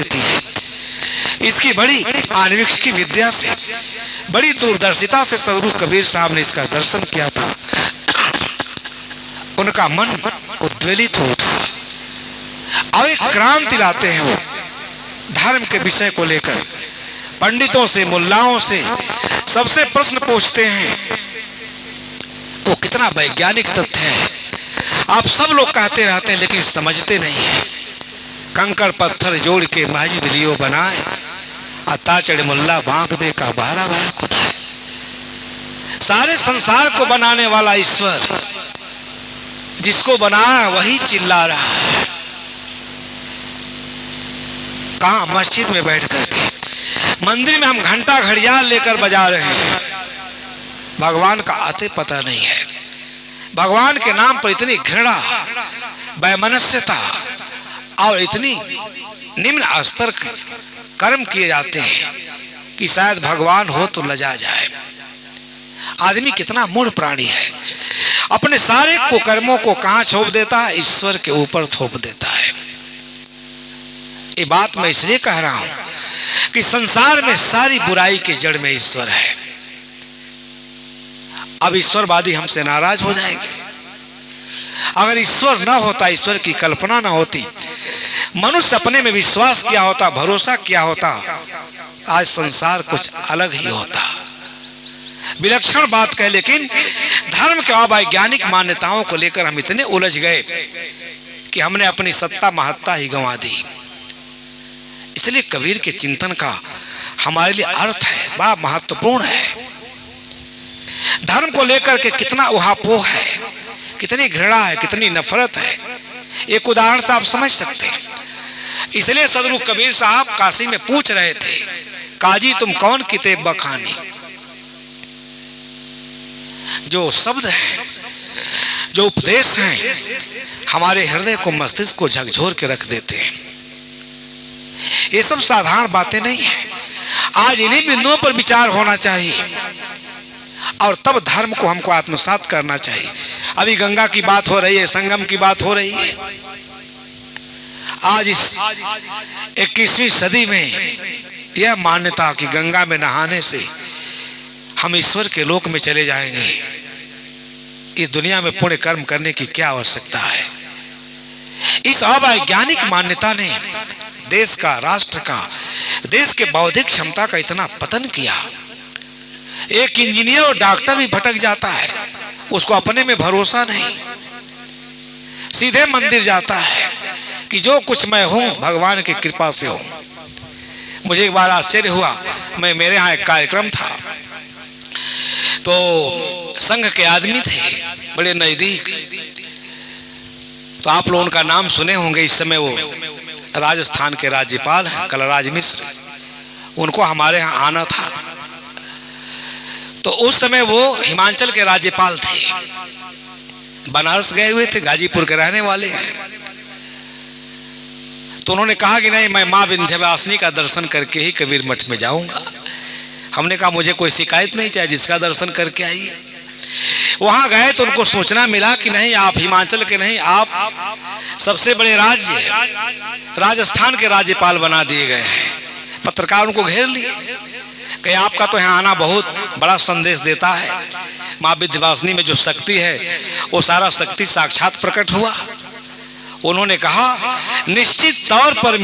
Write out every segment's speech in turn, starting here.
स्थिति है। इसकी बड़ी आन्वीक्षिकी विद्या से, बड़ी दूरदर्शिता से सदगुरु कबीर साहब ने इसका दर्शन किया था। उनका मन उद्वेलित हो उठा। अब एक क्रांति लाते हैं वो धर्म के विषय को लेकर, पंडितों से, मुल्लाओं से सबसे प्रश्न पूछते हैं। वो कितना वैज्ञानिक तथ्य है, आप सब लोग कहते रहते हैं लेकिन समझते नहीं है। कंकड़ पत्थर जोड़ के मस्जिद लियो बनाए, अता चढ़े मुल्ला बांक बे का बारा बाया खुदा है। सारे संसार को बनाने वाला ईश्वर, जिसको बनाया वही चिल्ला रहा है। कहां? मस्जिद में बैठ करके। मंदिर में हम घंटा घड़ियाल लेकर बजा रहे हैं, भगवान का आते पता नहीं है। भगवान के नाम पर इतनी घृणा, वैमनस्यता और इतनी निम्न स्तर कर्म किए जाते हैं कि शायद भगवान हो तो लजा जाए। आदमी कितना मूढ़ प्राणी है, अपने सारे कुकर्मों को कहां छोप देता है? ईश्वर के ऊपर थोप देता है। ये बात मैं इसलिए कह रहा हूं कि संसार में सारी बुराई के जड़ में ईश्वर है। अब ईश्वरवादी हमसे नाराज हो जाएंगे। अगर ईश्वर ना होता, ईश्वर की कल्पना ना होती, मनुष्य अपने में विश्वास किया होता, भरोसा किया होता, आज संसार कुछ अलग ही होता। विलक्षण बात कह, लेकिन धर्म के अवैज्ञानिक मान्यताओं को लेकर हम इतने उलझ गए कि हमने अपनी सत्ता महत्ता ही गंवा दी। इसलिए कबीर के चिंतन का हमारे लिए अर्थ है, बड़ा महत्वपूर्ण है। धर्म को लेकर के कितना उहापोह है, कितनी घृणा है, कितनी नफरत है, एक उदाहरण से आप समझ सकते हैं। इसलिए सदगुरु कबीर साहब काशी में पूछ रहे थे, काजी तुम कौन किताब बखानी। जो शब्द हैं, जो उपदेश हैं, हमारे हृदय को, मस्तिष्क को झकझोर के रख देते हैं। ये सब साधारण बातें नहीं है। आज इन्हीं बिंदुओं पर विचार होना चाहिए और तब धर्म को हमको आत्मसात करना चाहिए। अभी गंगा की बात हो रही है, संगम की बात हो रही है। आज इस 21वीं सदी में यह मान्यता कि गंगा में नहाने से हम ईश्वर के लोक में चले जाएंगे, इस दुनिया में पुण्य कर्म करने की क्या आवश्यकता है? इस अवैज्ञानिक मान्यता ने देश का, राष्ट्र का, देश के बौद्धिक क्षमता का इतना पतन किया। एक इंजीनियर और डॉक्टर भी भटक जाता है, उसको अपने में भरोसा नहीं, सीधे मंदिर जाता है कि जो कुछ मैं हूं भगवान की कृपा से हूं। मुझे एक बार आश्चर्य हुआ, मेरे यहाँ एक कार्यक्रम था, तो संघ के आदमी थे बड़े नजदीक, तो आप लोगों का नाम सुने होंगे। इस समय वो राजस्थान के राज्यपाल हैं कलराज मिश्र, उनको हमारे यहाँ आना था। तो उस समय वो हिमाचल के राज्यपाल थे, बनारस गए हुए थे, गाजीपुर के रहने वाले हैं। तो उन्होंने कहा कि नहीं, मैं माँ विंध्यवासिनी का दर्शन करके ही कबीर मठ में जाऊंगा। हमने कहा मुझे कोई शिकायत नहीं चाहिए, जिसका दर्शन करके आइए। वहां गए तो उनको सूचना मिला कि नहीं, आप हिमाचल के नहीं, आप सबसे बड़े राज्य राजस्थान के राज्यपाल बना दिए गए हैं। पत्रकार उनको घेर लिए कि आपका तो यहाँ आना बहुत बड़ा संदेश देता है। माँ विंध्यवासिनी में जो शक्ति है वो सारा शक्ति साक्षात प्रकट हुआ। उन्होंने कहा निश्चित तौर पर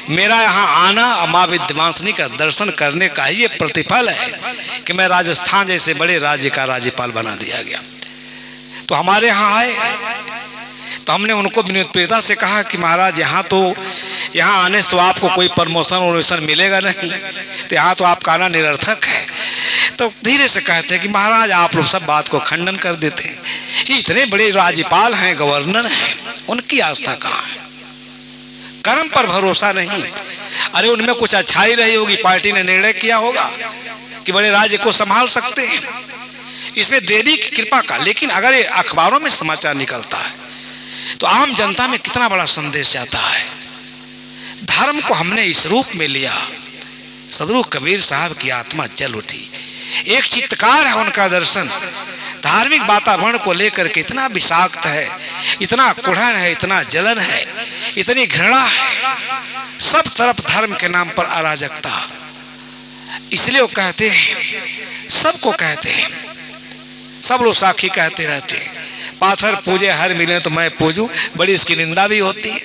मेरा यहाँ आना और माँ विंध्यवासिनी का दर्शन करने का ही ये प्रतिफल है कि मैं राजस्थान जैसे बड़े राज्य का राज्यपाल बना दिया गया। तो हमारे यहाँ आए तो हमने उनको विनम्रता से कहा कि महाराज यहाँ आने से तो आपको कोई प्रमोशन मिलेगा नहीं, तो यहाँ तो आपका आना निरर्थक है। तो धीरे से कहते हैं कि महाराज आप लोग सब बात को खंडन कर देते हैं, ये इतने बड़े राज्यपाल हैं, गवर्नर हैं, उनकी आस्था कहाँ है? कर्म पर भरोसा नहीं। अरे उनमें कुछ अच्छाई रही होगी, पार्टी ने निर्णय किया होगा कि बड़े राज्य को संभाल सकते हैं, इसमें देवी की कृपा का। लेकिन अगर ये अखबारों में समाचार निकलता है तो आम जनता में कितना बड़ा संदेश जाता है। धर्म को हमने इस रूप में लिया। सदगुरु कबीर साहब की आत्मा जल उठी, एक चित्तकार है उनका दर्शन। धार्मिक वातावरण को लेकर के इतना विषाक्त है, इतना कुढ़न है, इतना जलन है, इतनी घृणा है सब तरफ धर्म के नाम पर अराजकता। इसलिए वो कहते हैं, सबको कहते हैं, सब लोग साखी कहते रहते हैं, पाथर पूजे हर मिले तो मैं पूजूं। बड़ी इसकी निंदा भी होती है।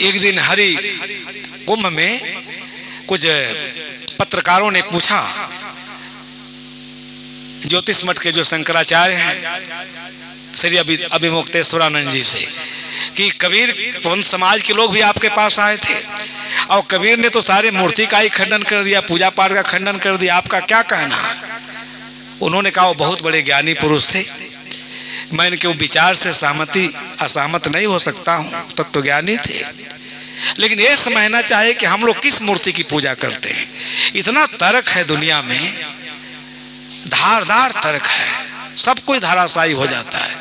एक दिन हरि कुंभ में कुछ पत्रकारों ने पूछा ज्योतिष मठ के जो शंकराचार्य हैं श्री अभिमुक्तेश्वरानंद जी से कि कबीर पंथ समाज के लोग भी आपके पास आए थे और कबीर ने तो सारे मूर्ति का ही खंडन कर दिया, पूजा पाठ का खंडन कर दिया, आपका क्या कहना? उन्होंने कहा वो बहुत बड़े ज्ञानी पुरुष थे, मैं इनके विचार से असहमत नहीं हो सकता हूँ, तत्व ज्ञानी थे, लेकिन ये समझना चाहिए कि हम लोग किस मूर्ति की पूजा करते हैं। इतना तर्क है दुनिया में, धारदार तर्क है, सब कोई धाराशायी हो जाता है।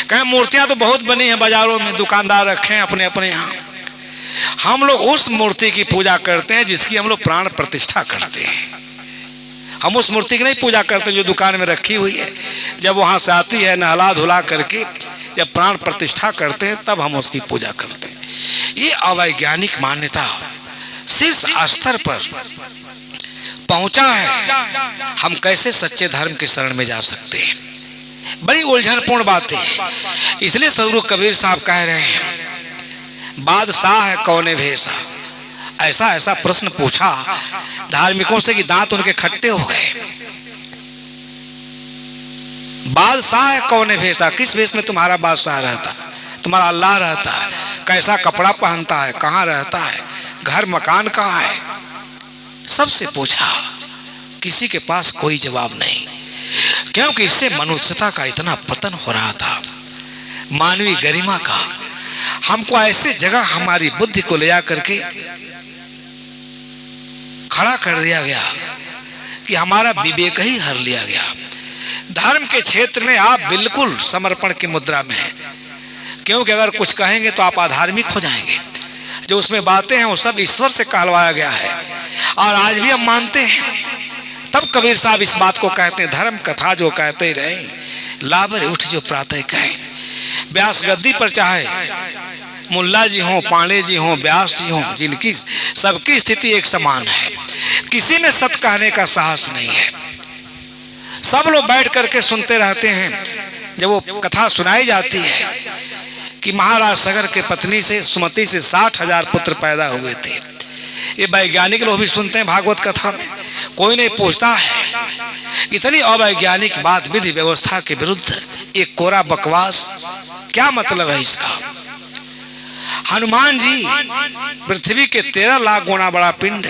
कहें मूर्तियां तो बहुत बनी हैं बाजारों में, दुकानदार रखे हैं अपने अपने यहाँ। हम लोग उस मूर्ति की पूजा करते हैं जिसकी हम लोग प्राण प्रतिष्ठा करते हैं। हम उस मूर्ति की नहीं पूजा करते जो दुकान में रखी हुई है। जब वहां से आती है नहला धुला करके, जब प्राण प्रतिष्ठा करते हैं तब हम उसकी पूजा करते हैं। ये अवैज्ञानिक मान्यता शीर्ष स्तर पर पहुंचा है। हम कैसे सच्चे धर्म के शरण में जा सकते हैं? बड़ी उलझनपूर्ण बातें हैं। इसलिए सदगुरु कबीर साहब कह रहे हैं, बादशाह है कौने भेसा। ऐसा ऐसा प्रश्न पूछा धार्मिकों से कि दांत उनके खट्टे हो गए। बादशाह है कौने भेसा, किस भेष में तुम्हारा बादशाह रहता है, तुम्हारा अल्लाह रहता है, कैसा कपड़ा पहनता है, कहाँ रहता है, घर मकान कहाँ है? सबसे पूछा, किसी के पास कोई जवाब नहीं, क्योंकि इससे मनुष्यता का इतना पतन हो रहा था, मानवीय गरिमा का। हमको ऐसे जगह हमारी बुद्धि को ले जा करके खड़ा कर दिया गया कि हमारा विवेक ही हर लिया गया। धर्म के क्षेत्र में आप बिल्कुल समर्पण की मुद्रा में हैं, क्योंकि अगर कुछ कहेंगे तो आप अधार्मिक हो जाएंगे। जो उसमें बातें हैं वो सब ईश्वर से कहलवाया गया है और आज भी हम मानते हैं। तब कबीर साहब इस बात को कहते हैं, धर्म कथा जो कहते ही रहे, लाबर उठ जो प्रातः कहें। व्यास गद्दी पर चाहे मुल्ला जी हों, पांडे जी हों, व्यास जी हों, जिनकी सबकी स्थिति एक समान है, किसी में सत्य कहने का साहस नहीं है। सब लोग बैठ करके सुनते रहते हैं। जब वो कथा सुनाई जाती है कि महाराज सगर के पत्नी से सुमति से 60,000 पुत्र पैदा हुए थे, ये वैज्ञानिक लोग भी सुनते हैं भागवत कथा में, कोई नहीं पूछता है। इतनी अवैज्ञानिक बात विधि व्यवस्था के विरुद्ध एक कोरा बकवास, क्या मतलब है इसका? हनुमान जी पृथ्वी के 13 लाख गुना बड़ा पिंड,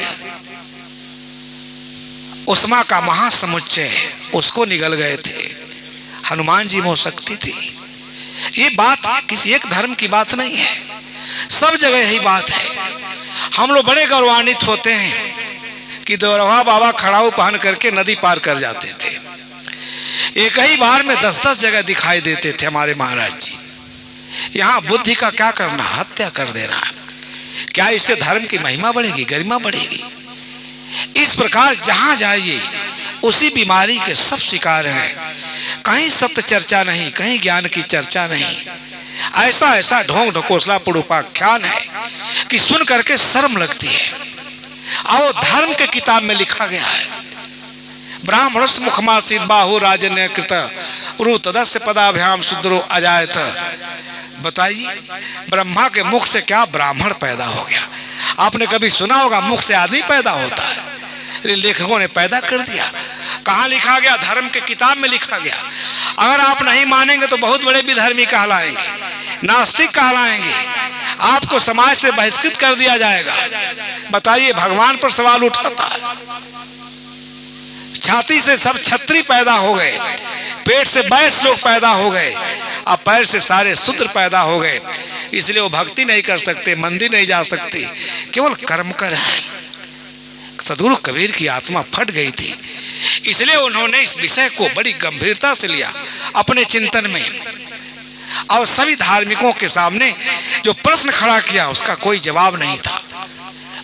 उष्मा का महासमुच्चय, उसको निगल गए थे। हनुमान जी में शक्ति थी। ये बात किसी एक धर्म की बात नहीं है, सब जगह यही बात है। हम लोग बड़े गौरवान्वित होते हैं कि दौरवा बाबा खड़ाऊ पहन करके नदी पार कर जाते थे। एक ही बार में 10-10 जगह दिखाई देते थे हमारे महाराज जी। यहाँ बुद्धि का क्या करना, हत्या कर देना। क्या इससे धर्म की महिमा बढ़ेगी, गरिमा बढ़ेगी? इस प्रकार जहां जाइए उसी बीमारी के सब शिकार हैं। कहीं सत्य चर्चा नहीं, कहीं ज्ञान की चर्चा नहीं। ऐसा ऐसा ढोंग ढकोसला पुरुपाख्यान है कि सुन करके शर्म लगती है। और धर्म के किताब में लिखा गया है, ब्राह्मणस् मुखमासीद बाहु राजन्य कृत रुतदस्य पदाभ्याम शूद्रो अजायत। बताइए, ब्रह्मा के मुख से क्या ब्राह्मण पैदा हो गया? आपने कभी सुना होगा मुख से आदमी पैदा होता है? लेखकों ने पैदा कर दिया। कहाँ लिखा गया? धर्म के किताब में लिखा गया। अगर आप नहीं मानेंगे तो बहुत बड़े विधर्मी कहलाएंगे, नास्तिक कहलाएंगे, आपको समाज से बहिष्कृत कर दिया जाएगा। बताइए, भगवान पर सवाल उठाता है। छाती से सब छत्री पैदा हो गए, पेट से 22 लोग पैदा हो गए, और पैर से सारे शूद्र पैदा हो गए। इसलिए वो भक्ति नहीं कर सकते, मंदिर नहीं जा सकते, केवल कर्म कर है। सदगुरु कबीर की आत्मा फट गई थी, इसलिए उन्होंने इस विषय को बड़ी गंभीरता से लिया अपने चिंतन में, और सभी धार्मिकों के सामने जो प्रश्न खड़ा किया उसका कोई जवाब नहीं था।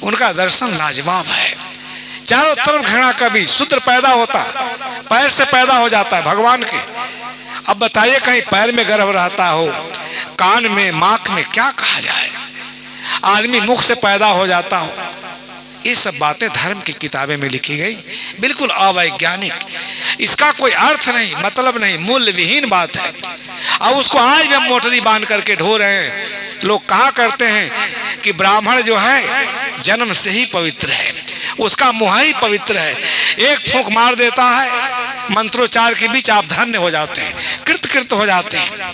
उनका दर्शन लाजवाब है। चारों तरफ घृणा का बीज, शूद्र पैदा होता, पैर से पैदा हो जाता है भगवान के। अब बताइए, कहीं पैर में गर्भ रहता हो, कान में, माक में, क्या कहा जाए? आदमी मुख से पैदा हो जाता हो। ये सब बातें धर्म की किताबें में लिखी गई, बिल्कुल अवैज्ञानिक, इसका कोई अर्थ नहीं, मतलब नहीं, मूल्य विहीन बात है। और उसको आज भी हम मोटरी बांध करके ढो रहे हैं। लोग कहा करते हैं कि ब्राह्मण जो है जन्म से ही पवित्र है, उसका मुँह ही पवित्र है, एक फूंक मार देता है, मंत्रोच्चार के बीच आप धन्य हो जाते हैं, कृत हो जाते हैं।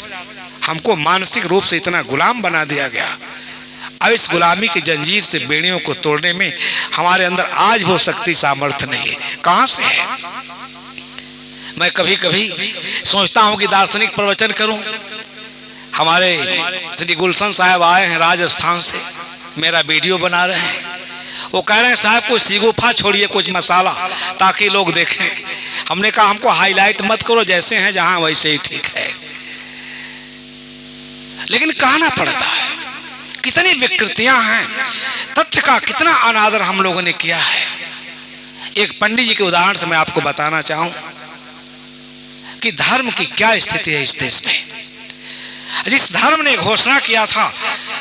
हमको मानसिक रूप से इतना गुलाम बना दिया गया। अब इस गुलामी की जंजीर से बेड़ियों को तोड़ने में हमारे अंदर आज वो शक्ति सामर्थ्य नहीं है। कहां से है? मैं कभी कभी सोचता हूं कि दार्शनिक प्रवचन करूं। हमारे श्री गुलशन साहब आए हैं राजस्थान से, मेरा वीडियो बना रहे हैं। वो कह रहे हैं साहब कुछ सिगुफा छोड़िए, कुछ मसाला, ताकि लोग देखें। हमने कहा हमको हाईलाइट मत करो, जैसे हैं जहां वैसे ही ठीक है। लेकिन कहना पड़ता है, कितनी विकृतियां हैं, तथ्य का कितना अनादर हम लोगों ने किया है। एक पंडित जी के उदाहरण से मैं आपको बताना चाहूं कि धर्म की क्या स्थिति है इस देश में। जिस धर्म ने घोषणा किया था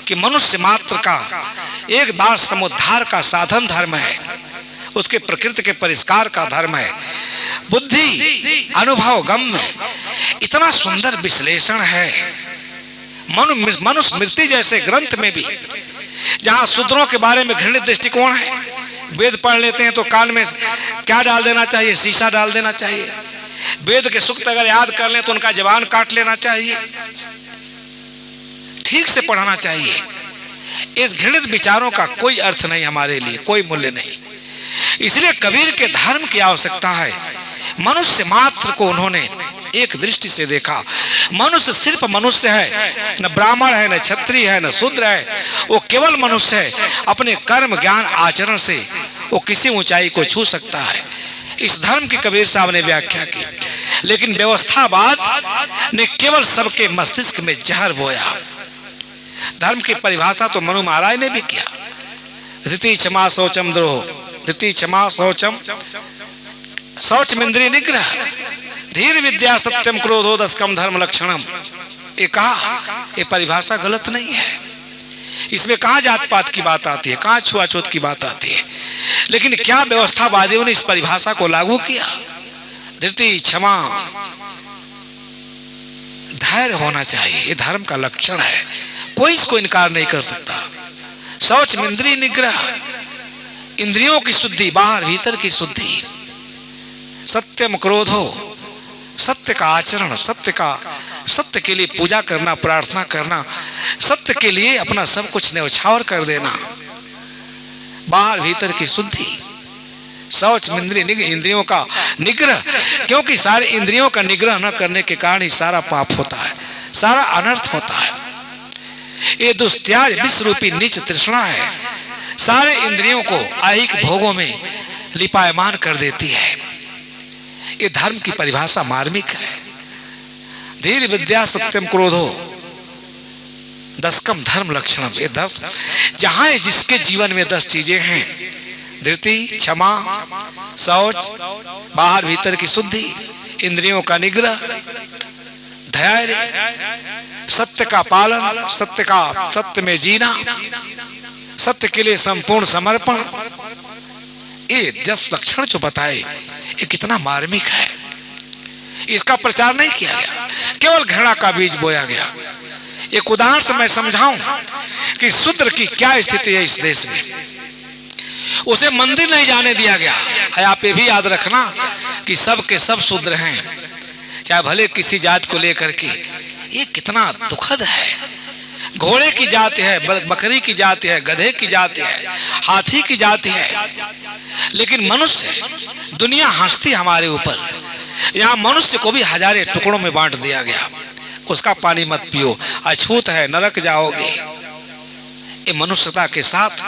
कि मनुष्य मात्र का एक बार समुद्धार का साधन धर्म है, उसके प्रकृति के परिष्कार का धर्म है, बुद्धि अनुभव गम्य, इतना सुंदर विश्लेषण है मनुस्मृति जैसे ग्रंथ में भी, जहां शूद्रों के बारे में घृणित दृष्टिकोण है। वेद पढ़ लेते हैं तो कान में क्या डाल देना चाहिए? शीशा डाल देना चाहिए। वेद के सूक्त अगर याद कर लें तो उनका जबान काट लेना चाहिए, ठीक से पढ़ना चाहिए। इस घृणित विचारों का कोई अर्थ नहीं, हमारे लिए कोई मूल्य नहीं। इसलिए कबीर के धर्म की आवश्यकता है। मनुष्य मात्र को उन्होंने एक दृष्टि से देखा। मनुष्य सिर्फ मनुष्य है, न ब्राह्मण है, न क्षत्रिय है, न शूद्र है, वो केवल मनुष्य है। अपने कर्म ज्ञान आचरण से वो किसी ऊंचाई को छू सकता है। इस धर्म की कबीर साहब ने व्याख्या की, लेकिन व्यवस्थावाद ने केवल सबके मस्तिष्क में जहर बोया। धर्म की परिभाषा तो मनु महाराज ने भी किया, धृति क्षमा शौचम द्रोह, धृति क्षमा शौचम, शौच इंद्रिय निग्रह, धीर विद्या सत्यम क्रोधो दशकम धर्म लक्षणम। ये कहा, ये परिभाषा गलत नहीं है। इसमें कहाँ जात पात की बात आती है, कहाँ छुआछूत की बात आती है। लेकिन क्या व्यवस्थावादियों ने इस परिभाषा को लागू किया? धृति क्षमा धैर्य होना चाहिए, ये धर्म का लक्षण है, कोई इसको इनकार नहीं कर सकता। शौच इंद्रिय निग्रह, इंद्रियों की शुद्धि, बाहर भीतर की शुद्धि, सत्यम क्रोधो, सत्य का आचरण, सत्य के लिए पूजा करना, प्रार्थना करना, सत्य के लिए अपना सब कुछ न्यौछावर कर देना, बाहर भीतर की शुद्धि, शौच इंद्रियों का निग्रह, क्योंकि सारे इंद्रियों का निग्रह न करने के कारण ही सारा पाप होता है, सारा अनर्थ होता है। ये दुस्त्याज विश्व रूपी नीच तृष्णा है, सारे इंद्रियों को ऐहिक भोगों में लिपायमान कर देती है। ये धर्म की परिभाषा मार्मिक है। धीर विद्या सत्यम क्रोधो दशकम धर्म लक्षणम। ये 10, जहां जिसके जीवन में 10 चीजें हैं, धृति, क्षमा, शौच, बाहर भीतर की शुद्धि, इंद्रियों का निग्रह, धैर्य, सत्य का पालन, सत्य में जीना, सत्य के लिए संपूर्ण समर्पण, ये 10 लक्षण जो बताए, ये कितना मार्मिक है। इसका प्रचार नहीं किया गया, केवल घृणा का बीज बोया गया। एक उदाहरण से मैं समझाऊं कि शूद्र की क्या स्थिति है इस देश में। उसे मंदिर नहीं जाने दिया गया। आप ये भी याद रखना कि सब के सब शूद्र हैं, चाहे भले किसी जात को लेकर के। ये कितना दुखद है। घोड़े की जाति है, बकरी की जाति है, गधे की जाति है, हाथी की जाति है, लेकिन मनुष्य, दुनिया हंसती हमारे ऊपर। यहाँ मनुष्य को भी हजारे टुकड़ों में बांट दिया गया। उसका पानी मत पियो, अछूत है, नरक जाओगे। ये मनुष्यता के साथ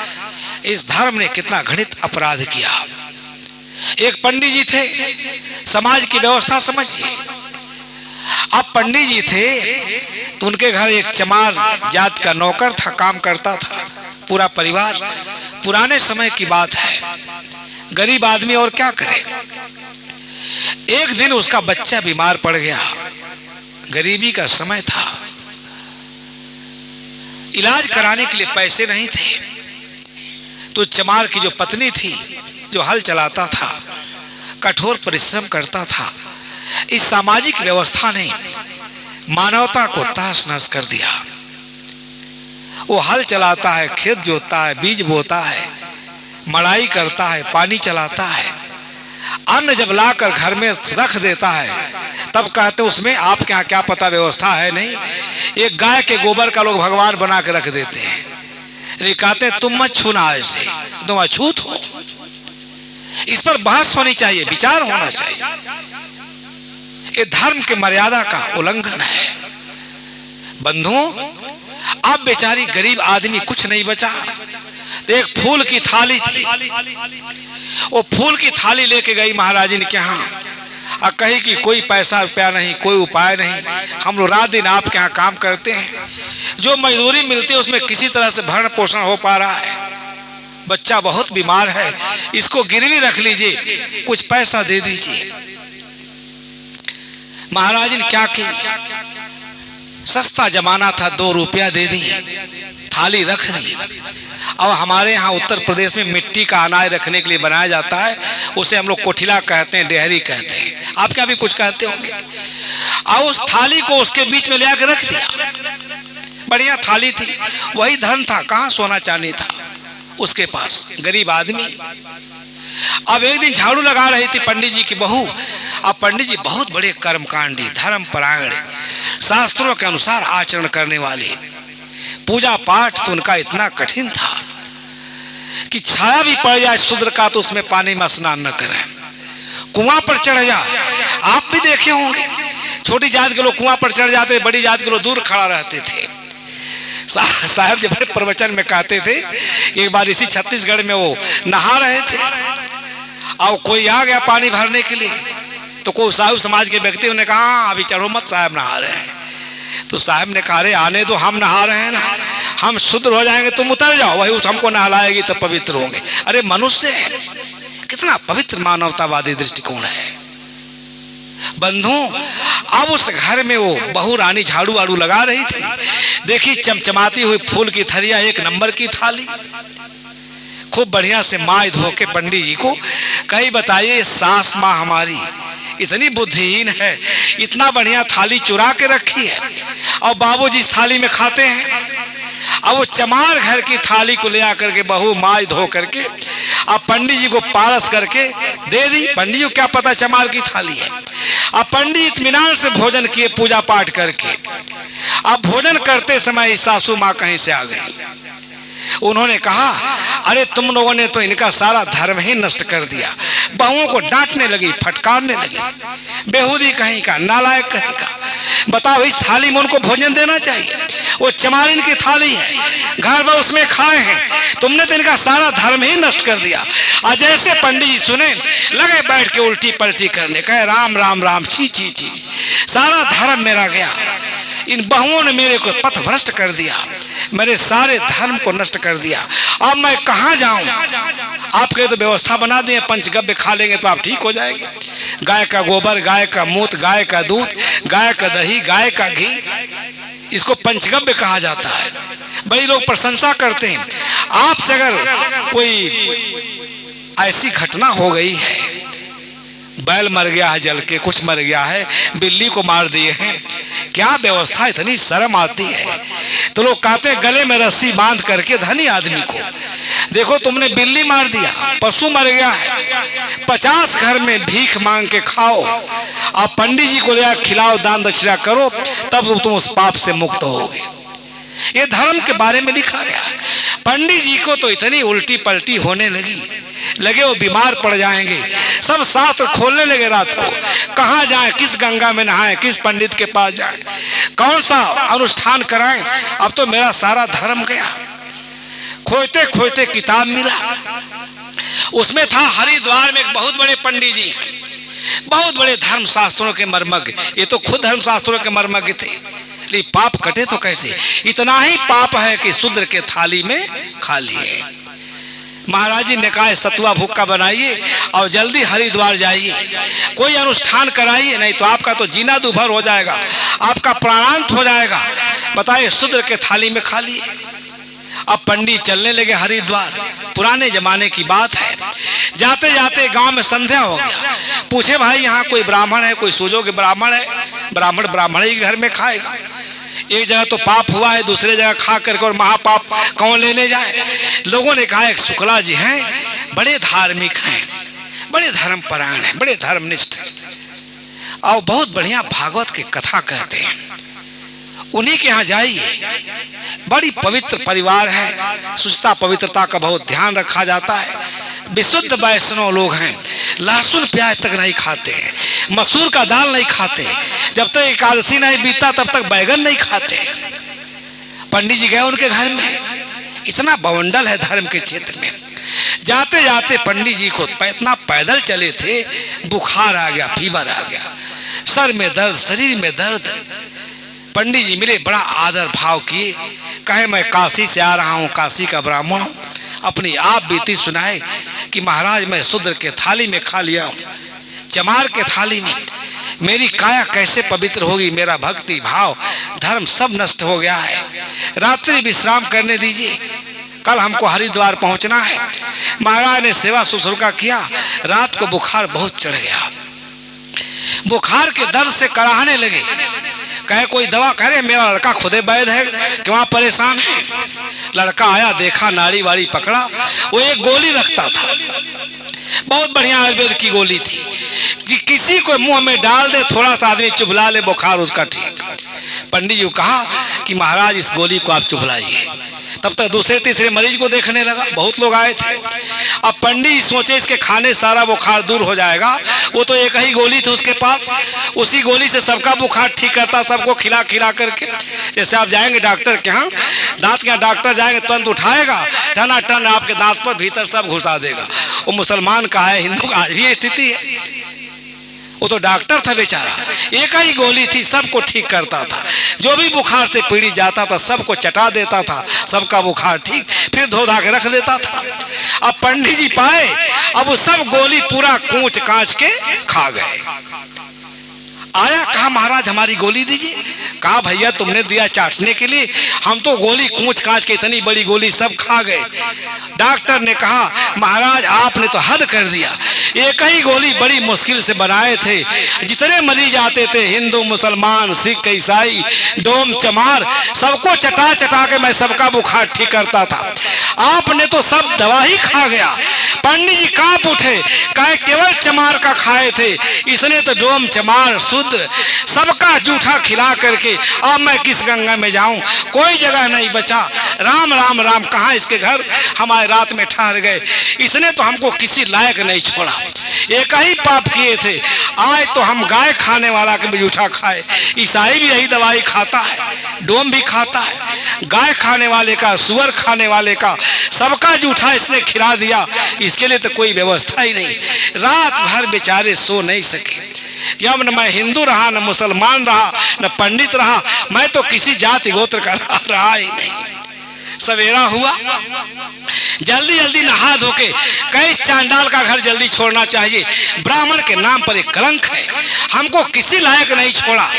इस धर्म ने कितना घृणित अपराध किया। एक पंडित जी थे, समाज की व्यवस्था समझिए। अब पंडित जी थे तो उनके घर एक चमार जात का नौकर था, काम करता था, पूरा परिवार। पुराने समय की बात है, गरीब आदमी और क्या करे। एक दिन उसका बच्चा बीमार पड़ गया, गरीबी का समय था। इलाज कराने के लिए पैसे नहीं थे, तो चमार की जो पत्नी थी, जो हल चलाता था, कठोर परिश्रम करता था, इस सामाजिक व्यवस्था ने मानवता को तहस नहस कर दिया। वो हल चलाता है, खेत जोतता है, बीज बोता है, मड़ाई करता है, पानी चलाता है, अन्न जब लाकर घर में रख देता है तब कहते उसमें आपके यहाँ क्या पता व्यवस्था है नहीं, एक गाय के गोबर का लोग भगवान बना के रख देते हैं। कहते हैं तुम मत छूना, ऐसे तुम अछूत हो। इस पर बहस होनी चाहिए, विचार होना चाहिए। ये धर्म के मर्यादा का उल्लंघन है। बंधुओं, अब बेचारी गरीब आदमी कुछ नहीं बचा, तो एक फूल की थाली थी, वो फूल की थाली लेके गई महाराजी के यहाँ और कही कि कोई पैसा रुपया नहीं, कोई उपाय नहीं, हम लोग रात दिन आपके यहाँ काम करते हैं, जो मजदूरी मिलती है उसमें किसी तरह से भरण पोषण हो पा रहा है, बच्चा बहुत बीमार है, इसको गिरवी रख लीजिए, कुछ पैसा दे दीजिए। महाराजी ने क्या की, सस्ता जमाना था, 2 रुपया दे दी, थाली रख दी। और हमारे यहाँ उत्तर प्रदेश में मिट्टी का अनाज रखने के लिए बनाया जाता है, उसे हम लोग कोठिला कहते हैं, डेहरी कहते हैं, आपके यहाँ भी कुछ कहते होंगे। और उस थाली को उसके बीच में ले आकर रख दिया, बढ़िया थाली थी, वही धन था, कहाँ सोना चांदी था उसके पास, गरीब आदमी। अब एक दिन झाड़ू लगा रही थी पंडित जी की बहू। अब पंडित जी बहुत बड़े कर्मकांडी, धर्मपरायण, शास्त्रों के अनुसार आचरण करने वाले, पूजा पाठ तो उनका इतना कठिन था कि छाया भी पड़ जाए शूद्र का तो उसमें पानी में स्नान न करें, कुआं पर चढ़ जाए। आप भी देखे होंगे, छोटी जात के लोग कुआं पर चढ़ जाते, बड़ी जात के लोग दूर खड़ा रहते थे। साहब जब प्रवचन में कहते थे, एक बार इसी छत्तीसगढ़ में वो नहा रहे थे और कोई आ गया पानी भरने के लिए, तो कोई साहू समाज के व्यक्ति ने कहा अभी चढ़ो मत, साहब नहा रहे हैं। तो साहब ने कहा, अरे आने दो, हम नहा रहे हैं ना, हम शुद्ध हो जाएंगे, तुम उतर जाओ, वही हमको नहलाएगी तो पवित्र होंगे। अरे मनुष्य है, कितना पवित्र मानवतावादी दृष्टिकोण है। बंधुओं, अब उस घर में वो बहू रानी झाड़ू वाड़ू लगा रही थी, देखी चमचमाती हुई फूल की थरिया, 1 नंबर की थाली, खूब बढ़िया से माय धो के पंडित जी को कही, बताइए सास माँ हमारी इतनी बुद्धिहीन है, इतना बढ़िया थाली चुरा के रखी है और बाबूजी इस थाली में खाते हैं। अब वो चमार घर की थाली को ले आकर के बहू माय धो करके अब पंडित जी को पारस करके दे दी। पंडित जी को क्या पता चमार की थाली है। अब पंडित इत्मीनान से भोजन किए, पूजा पाठ करके। अब भोजन करते समय सासू माँ कहीं से आ गई। उन्होंने कहा, अरे तुम लोगों ने तो इनका सारा धर्म ही नष्ट कर दिया। बहुओं को डांटने लगी, फटकारने लगी, बेहूदी कहीं का, नालायक कहीं का। बताओ, इस थाली में उनको भोजन देना चाहिए, वो चमारिन की थाली है, घर पर उसमें खाए हैं, तुमने तो इनका सारा धर्म ही नष्ट कर दिया। और जैसे पंडित जी सुने, लगे बैठ के उल्टी पलटी करने, कहे राम राम राम, छी छी छी, सारा धर्म मेरा गया, इन बहुओं ने मेरे को पथभ्रष्ट कर दिया, मेरे सारे धर्म को नष्ट कर दिया, अब मैं कहाँ जाऊं। आपके तो व्यवस्था बना दिए, पंचगव्य खा लेंगे तो आप ठीक हो जाएंगे। गाय का गोबर, गाय का मूत्र, गाय का दूध, गाय का दही, गाय का घी, इसको पंचगव्य कहा जाता है। बड़ी लोग प्रशंसा करते हैं। आपसे अगर कोई ऐसी घटना हो गई है, बैल मर गया है जल के, कुछ मर गया है, बिल्ली को मार दिए हैं, क्या व्यवस्था, इतनी शर्म आती है। तो लोग कहते हैं गले में रस्सी बांध करके धनी आदमी को, देखो तुमने बिल्ली मार दिया, पशु मर गया है, 50 घर में भीख मांग के खाओ, आप पंडित जी को ले खिलाओ, दान दक्षिणा करो, तब तुम उस पाप से मुक्त होगे। ये धर्म के बारे में लिखा गया। पंडित जी को तो इतनी उल्टी पलटी होने लगे वो बीमार पड़ जाएंगे। सब शास्त्र खोलने लगे रात को, कहाँ जाएं, किस गंगा में नहाएं, किस पंडित के पास जाएं, कौन सा अनुष्ठान कराएं। अब तो मेरा सारा धर्म गया। खोजते खोजते किताब मिला, उसमें था हरिद्वार में एक बहुत बड़े पंडित जी, बहुत बड़े धर्म शास्त्रों के मर्मज्ञ। ये तो खुद धर्म शास्त्रों के मर्मज्ञ थे, लेकिन पाप कटे तो कैसे। इतना ही पाप है कि शूद्र के थाली में खा लिए। महाराज जी ने कहा सतुआ भुक्का बनाइए और जल्दी हरिद्वार जाइए, कोई अनुष्ठान कराइए, नहीं तो आपका तो जीना दुभर हो जाएगा, आपका प्राणांत हो जाएगा। बताइए, शूद्र के थाली में खा लिए। अब पंडित चलने लगे हरिद्वार। पुराने जमाने की बात है। जाते जाते गांव में संध्या हो गया। पूछे भाई यहाँ कोई ब्राह्मण है, कोई सोचो कि ब्राह्मण है? ब्राह्मण ही घर में खाएगा। एक जगह तो पाप हुआ है, दूसरे जगह खा करके और महापाप कौन लेने जाए। लोगों ने कहा एक शुक्ला जी हैं, बड़े धार्मिक हैं, बड़े धर्मपरायण हैं, बड़े धर्मनिष्ठ हैं और बहुत बढ़िया भागवत की कथा कहते हैं, उन्हीं के यहाँ जाइए। बड़ी पवित्र परिवार है, शुचिता पवित्रता का बहुत ध्यान रखा जाता है, विशुद्ध वैष्णव लोग हैं, लहसुन प्याज तक नहीं खाते हैं, मसूर का दाल नहीं खाते, जब तक एकादशी नहीं बीतता तब तक बैगन नहीं खाते। पंडित जी गए उनके घर में, इतना बवंडल है धर्म के क्षेत्र में। जाते जाते पंडित जी को इतना पैदल चले थे, बुखार आ गया, फीवर आ गया, सर में दर्द, शरीर में दर्द। पंडित जी मिले, बड़ा आदर भाव किए, कहे मैं काशी से आ रहा हूँ, काशी का ब्राह्मण हूँ। अपनी आप बीती सुनाए कि महाराज मैं शूद्र के थाली में खा लिया हूँ, चमार के थाली में, मेरी काया कैसे पवित्र होगी, मेरा भक्ति भाव धर्म सब नष्ट हो गया है, रात्रि विश्राम करने दीजिए, कल हमको हरिद्वार पहुंचना है। महाराज ने सेवा शुश्रूषा किया। रात को बुखार बहुत चढ़ गया, बुखार के दर्द से कराहने लगे। कहे कोई दवा करे, मेरा लड़का खुदे वैद्य है कि वहां परेशान है। लड़का आया, देखा, नाड़ी वाड़ी पकड़ा, वो एक गोली रखता था, बहुत बढ़िया आयुर्वेद की गोली थी कि किसी को मुंह में डाल दे, थोड़ा सा आदमी चुभला ले, बुखार उसका ठीक। पंडित जी को कहा कि महाराज इस गोली को आप चुभलाइए। तब तक दूसरे तीसरे मरीज को देखने लगा, बहुत लोग आए थे। अब पंडित जी सोचे इसके खाने सारा बुखार दूर हो जाएगा, वो तो एक ही गोली थी उसके पास, उसी गोली से सबका बुखार ठीक करता, सबको खिला खिला करके। जैसे आप जाएंगे डॉक्टर के यहाँ, दांत के यहाँ डॉक्टर जाएंगे, तुरंत उठाएगा, टना टन आपके दांत पर भीतर सब घुसा देगा। वो मुसलमान का है, हिंदू का आज भी स्थिति है। वो तो डॉक्टर था बेचारा, एक ही गोली थी, सबको ठीक करता था, जो भी बुखार से पीड़ित जाता था सबको चटा देता था, सबका बुखार ठीक, फिर धो धा के रख देता था। अब पंडित जी पाए, अब वो सब गोली पूरा कूच कांच के खा गए। आया, कहा महाराज हमारी गोली दीजिए। कहा भैया तुमने दिया चाटने के लिए, हम तो गोली कूच कांच के, इतनी बड़ी गोली सब खा गए। डॉक्टर ने कहा महाराज आपने तो हद कर दिया, एक ही गोली बड़ी मुश्किल से बनाए थे, जितने मरीज आते थे, हिंदू मुसलमान सिख ईसाई डोम चमार, सबको चटा चटा के मैं सबका बुखार ठीक करता था, आपने तो सब दवा ही खा गया। पंडित जी कांप उठे, कहे केवल चमार का खाए थे, इसने तो डोम चमार शुद्ध सबका जूठा खिला करके अब मैं किस गंगा में जाऊं, कोई जगह नहीं बचा। राम राम राम, कहाँ इसके घर हमारे रात में ठहर गए, इसने तो हमको किसी लायक नहीं छोड़ा। एक ही पाप किए थे, आज तो हम गाय खाने वाला के भी जूठा खाए। ईसाई भी यही दवाई खाता है, डोम भी खाता है, गाय खाने वाले का, सुअर खाने वाले का, सबका जूठा इसने खिला दिया। इसके लिए तो कोई व्यवस्था ही नहीं। रात भर बेचारे सो नहीं सके। जब न मैं हिंदू रहा, न मुसलमान रहा, न पंडित रहा, मैं तो किसी जाति गोत्र का रहा ही नहीं। सवेरा हुआ, जल्दी जल्दी नहा धो के, कैस चांडाल का घर जल्दी छोड़ना चाहिए, ब्राह्मण के नाम पर एक कलंक है, हमको किसी लायक नहीं छोड़ा।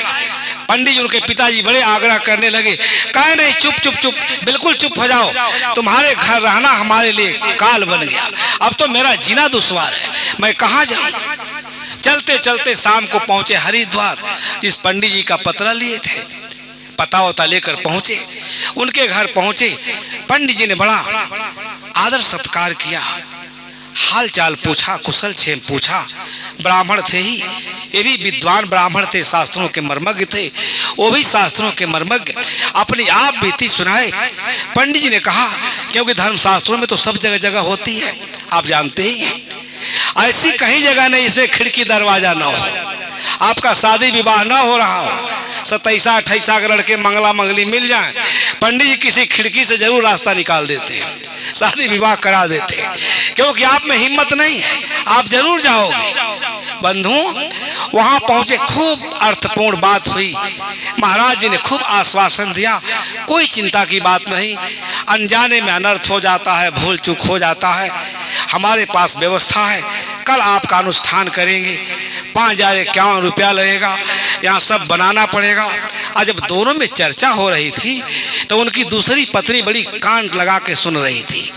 पंडित जी उनके पिताजी बड़े आग्रह करने लगे, कहे नहीं चुप चुप चुप, बिल्कुल चुप हो जाओ, तुम्हारे घर रहना हमारे लिए काल बन गया, अब तो मेरा जीना दुश्वार है, मैं कहाँ जाऊं। चलते चलते शाम को पहुंचे हरिद्वार, जिस पंडित जी का पतरा लिए थे, पता वता लेकर पहुंचे, उनके घर पहुंचे। पंडित जी ने बड़ा आदर सत्कार किया, हाल चाल पूछा, कुशल क्षेम पूछा। ब्राह्मण थे ही, ये भी विद्वान ब्राह्मण थे, शास्त्रों के मर्मज्ञ थे, वो भी शास्त्रों के मर्मज्ञ, अपनी आप बीती सुनाए। पंडित जी ने कहा, क्योंकि धर्म शास्त्रों में तो सब जगह जगह होती है, आप जानते ही हैं, ऐसी कहीं जगह नहीं इसमें खिड़की दरवाजा ना हो, आपका शादी विवाह ना हो रहा हो, 27-28 के लड़के मंगला मंगली मिल जाएं, पंडित जी किसी खिड़की से जरूर रास्ता निकाल देते हैं, शादी विवाह करा देते हैं, क्योंकि आप में हिम्मत नहीं है, आप जरूर जाओगे। बंधु वहां पहुंचे, खूब अर्थपूर्ण बात हुई, महाराज जी ने खूब आश्वासन दिया, कोई चिंता की बात नहीं, अनजाने में अनर्थ हो जाता है, भूल चूक हो जाता है, हमारे पास व्यवस्था है, कल आपका अनुष्ठान करेंगे। 5,051 रुपया लगेगा, यहाँ सब बनाना पड़ेगा। और जब दोनों में चर्चा हो रही थी तो उनकी दूसरी पत्नी बड़ी कान लगा के सुन रही थी।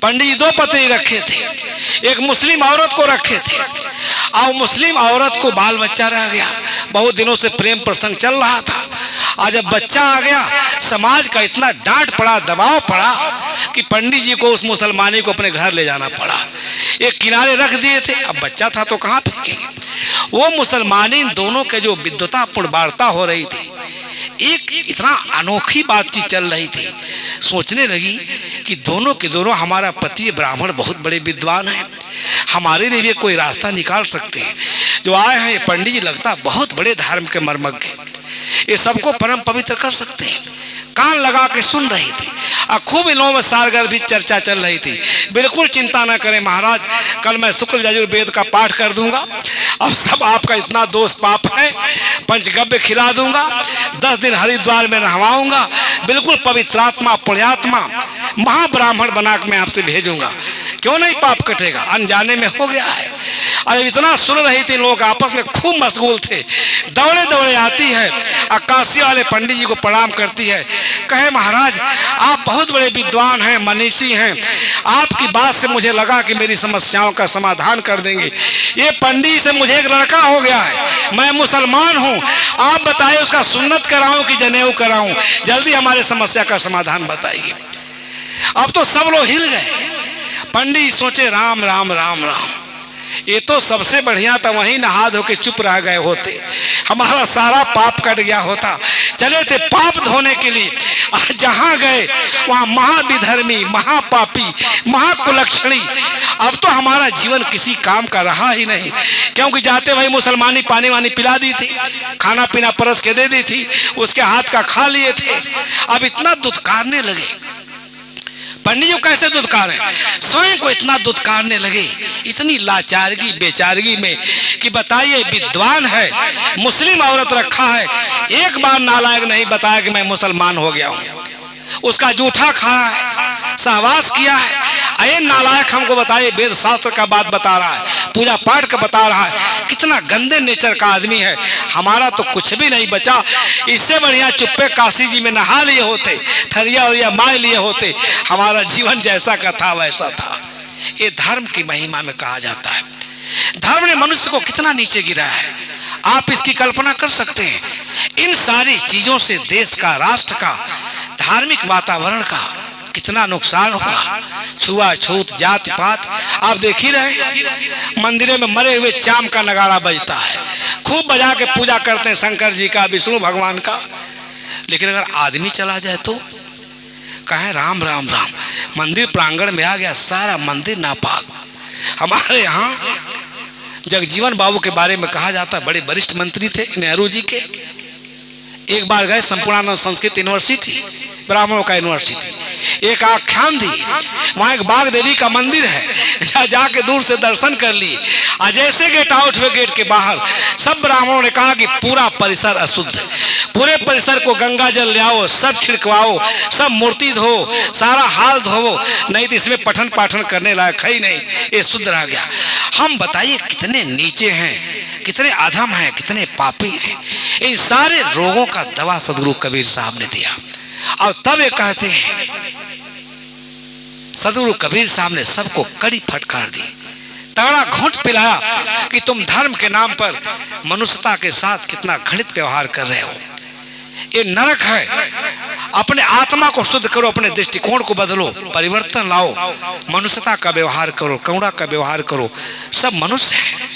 पंडित जी 2 पत्नी रखे थे, एक मुस्लिम औरत को रखे थे, और मुस्लिम औरत को बाल बच्चा रह गया। बहुत दिनों से प्रेम प्रसंग चल रहा था। आज जब बच्चा आ गया, समाज का इतना डांट पड़ा, दबाव पड़ा कि पंडित जी को उस मुसलमानी को अपने घर ले जाना पड़ा। एक किनारे रख दिए थे, अब बच्चा था तो कहाँ फेंकेंगे। वो मुसलमानी दोनों के जो विद्वतापूर्ण वार्ता हो रही थी, एक इतना अनोखी बातचीत चल रही थी। सोचने लगी कि दोनों के दोनों हमारा पति ब्राह्मण बहुत बड़े विद्वान हैं, हमारे लिए भी कोई रास्ता निकाल सकते हैं। जो आए हैं ये पंडित जी लगता बहुत बड़े धर्म के मर्मज्ञ, ये सबको परम पवित्र कर सकते हैं। कान लगा के सुन रही थी और खूब इन लोगों में सारगर भी चर्चा चल रही थी। बिल्कुल चिंता न करें महाराज, कल मैं शुक्ल यजुर्वेद का पाठ कर दूंगा और सब आपका इतना दोष पाप है, पंचगव्य खिला दूंगा, 10 दिन हरिद्वार में नहवाऊंगा, बिल्कुल पवित्रात्मा पुण्यात्मा महाब्राह्मण बना के मैं आपसे भेजूंगा। क्यों नहीं पाप कटेगा, अनजाने में हो गया है। अरे इतना सुन रही थी, लोग आपस में खूब मशगूल थे। दौड़े दौड़े आती है, काशी वाले पंडित जी को प्रणाम करती है, कहे महाराज आप बहुत बड़े विद्वान हैं, मनीषी हैं, आपकी बात से मुझे लगा कि मेरी समस्याओं का समाधान कर देंगे। ये पंडित से मुझे एक लड़का हो गया है, मैं मुसलमान हूँ, आप बताइए उसका सुन्नत कराऊं कि जनेऊ कराऊं, जल्दी हमारे समस्या का समाधान बताइए। अब तो सब लोग हिल गए। पंडित सोचे राम राम राम राम, ये तो सबसे बढ़िया था वहीं नहा धो के चुप रह गए होते, हमारा सारा पाप कट गया होता। चले थे पाप धोने के लिए, जहां गए वहां महाविधर्मी, महापापी, महाकुलक्षणी। अब तो हमारा जीवन किसी काम का रहा ही नहीं, क्योंकि जाते वही मुसलमानी पानी वानी पिला दी थी, खाना पीना परस के दे दी थी, उसके हाथ का खा लिए थे। अब इतना दुत्कारने लगे। पंडित जी कैसे दुत्कारें, स्वयं को इतना दुत्कारने लगे, इतनी लाचारगी बेचारगी में कि बताइए विद्वान है, मुस्लिम औरत रखा है, एक बार नालायक नहीं बताया कि मैं मुसलमान हो गया हूं। उसका जूठा खाया है, सहवास किया है। अये नालायक हमको बताइए, वेद शास्त्र का बात बता रहा है, पूजा पाठ का बता रहा है, कितना गंदे नेचर का आदमी है। हमारा तो कुछ भी नहीं बचा, इससे बढ़िया चुप्पे काशी जी में नहा लिए होते, थरिया और माय लिए होते, हमारा जीवन जैसा का था वैसा था। ये धर्म की महिमा में कहा जाता है। धर्म ने मनुष्य को कितना नीचे गिराया है, आप इसकी कल्पना कर सकते हैं। इन सारी चीजों से देश का, राष्ट्र का, धार्मिक वातावरण का कितना नुकसान हुआ। छुआछूत, जात पात, आप देख ही रहे, मंदिरों में मरे हुए चाम का नगाड़ा बजता है, खूब बजा के पूजा करते हैं शंकर जी का, विष्णु भगवान का। लेकिन अगर आदमी चला जाए तो कहें राम राम राम, मंदिर प्रांगण में आ गया, सारा मंदिर नापाक। हमारे यहाँ जगजीवन बाबू के बारे में कहा जाता है, बड़े वरिष्ठ मंत्री थे नेहरू जी के। एक बार गए संपूर्णानंद संस्कृत यूनिवर्सिटी, ब्राह्मणों का यूनिवर्सिटी, एक आख्यान दी, वहां एक बाग देवी का मंदिर है, जाके दूर से दर्शन कर ली। जैसे गेट आउट हुए, गेट के बाहर सब ब्राह्मणों ने कहा कि पूरा परिसर अशुद्ध है, पूरे परिसर को गंगा जल ले आओ, सब छिड़कवाओ, सब मूर्ति धो, सारा हाल धोवो, नहीं तो इसमें पठन पाठन करने लायक है ही नहीं, ये शुद्ध रह गया। हम बताइए कितने नीचे हैं, कितने अधम हैं, कितने पापी हैं। इन सारे रोगों का दवा सदगुरु कबीर साहब ने दिया। और तब ये कहते हैं, सदगुरु कबीर साहब ने सबको कड़ी फटकार दी, तगड़ा घूंट पिलाया कि तुम धर्म के नाम पर मनुष्यता के साथ कितना घृणित व्यवहार कर रहे हो। ये नरक है, अपने आत्मा को शुद्ध करो, अपने दृष्टिकोण को बदलो, परिवर्तन लाओ, मनुष्यता का व्यवहार करो, करुणा का व्यवहार करो। सब मनुष्य हैं,